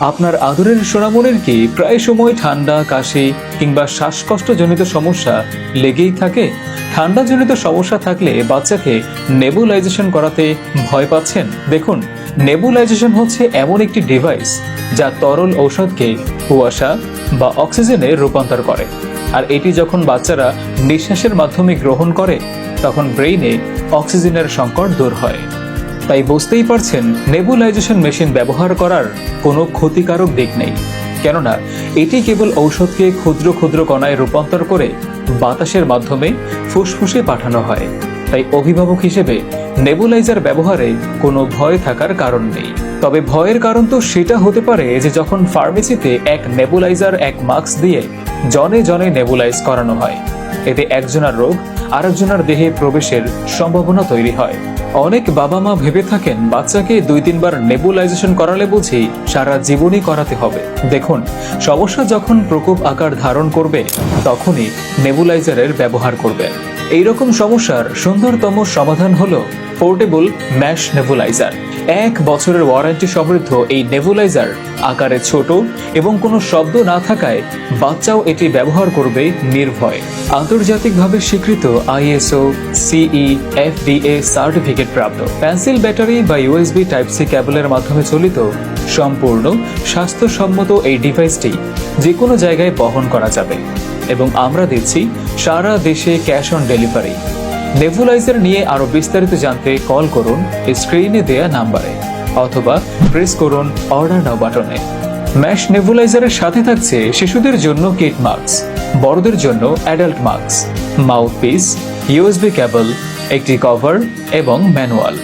আপনার আদরের সোনামনির কি প্রায় সময় ঠান্ডা, কাশি কিংবা শ্বাসকষ্টজনিত সমস্যা লেগেই থাকে? ঠান্ডাজনিত সমস্যা থাকলে বাচ্চাকে নেবুলাইজেশন করাতে ভয় পাচ্ছেন? দেখুন, নেবুলাইজেশন হচ্ছে এমন একটি ডিভাইস যা তরল ঔষধকে কুয়াশা বা অক্সিজেনে রূপান্তর করে। আর এটি যখন বাচ্চারা নিঃশ্বাসের মাধ্যমে গ্রহণ করে তখন ব্রেইনে অক্সিজেনের সংকট দূর হয়। তাই বুঝতেই পারছেন, নেবুলাইজেশন মেশিন ব্যবহার করার কোনো ক্ষতিকারক দিক নেই, কেননা এটি কেবল ঔষধকে ক্ষুদ্র ক্ষুদ্র কণায় রূপান্তর করে বাতাসের মাধ্যমে ফুসফুসে পাঠানো হয়। তাই অভিভাবক হিসেবে নেবুলাইজার ব্যবহারে কোনো ভয় থাকার কারণ নেই। তবে ভয়ের কারণ তো সেটা হতে পারে যে যখন ফার্মেসিতে এক নেবুলাইজার এক মাস্ক দিয়ে জনে জনে নেবুলাইজ করানো হয়, এতে একজনের রোগ আরেকজনের দেহে প্রবেশের সম্ভাবনা তৈরি হয়। অনেক বাবা মা ভেবে থাকেন বাচ্চাকে 2-3 বার নেবুলাইজেশন করালে বুঝি সারা জীবনই করাতে হবে। দেখুন, সমস্যা যখন প্রকোপ আকার ধারণ করবে তখনই নেবুলাইজারের ব্যবহার করবেন। এইরকম সমস্যার সুন্দরতম সমাধান হলো পোর্টেবল ম্যাশ নেবুলাইজার। 1 বছরের ওয়ারেন্টি সমৃদ্ধ এই নেবুলাইজার আকারে ছোট এবং কোনো শব্দ না থাকায় বাচ্চাও এটি ব্যবহার করবে নির্ভয়। আন্তর্জাতিকভাবে স্বীকৃত ISO, CE, FDA সার্টিফিকেট প্রাপ্ত, পেন্সিল ব্যাটারি বা USB টাইপ-C কেবলের মাধ্যমে চালিত সম্পূর্ণ স্বাস্থ্যসম্মত এই ডিভাইসটি যে কোনো জায়গায় বহন করা যাবে এবং আমরা দিচ্ছি সারা দেশে ক্যাশ অন ডেলিভারি। নেবুলাইজার নিয়ে আরো বিস্তারিত জানতে কল করুন স্ক্রিনে দেয়া নাম্বারে অথবা প্রেস করুন অর্ডার নাও বাটনে। ম্যাশ নেবুলাইজারের সাথে থাকছে শিশুদের জন্য কিড মাস্ক, বড়দের জন্য অ্যাডাল্ট মাস্ক, মাউথপিস, USB কেবল, একটি কভার এবং ম্যানুয়াল।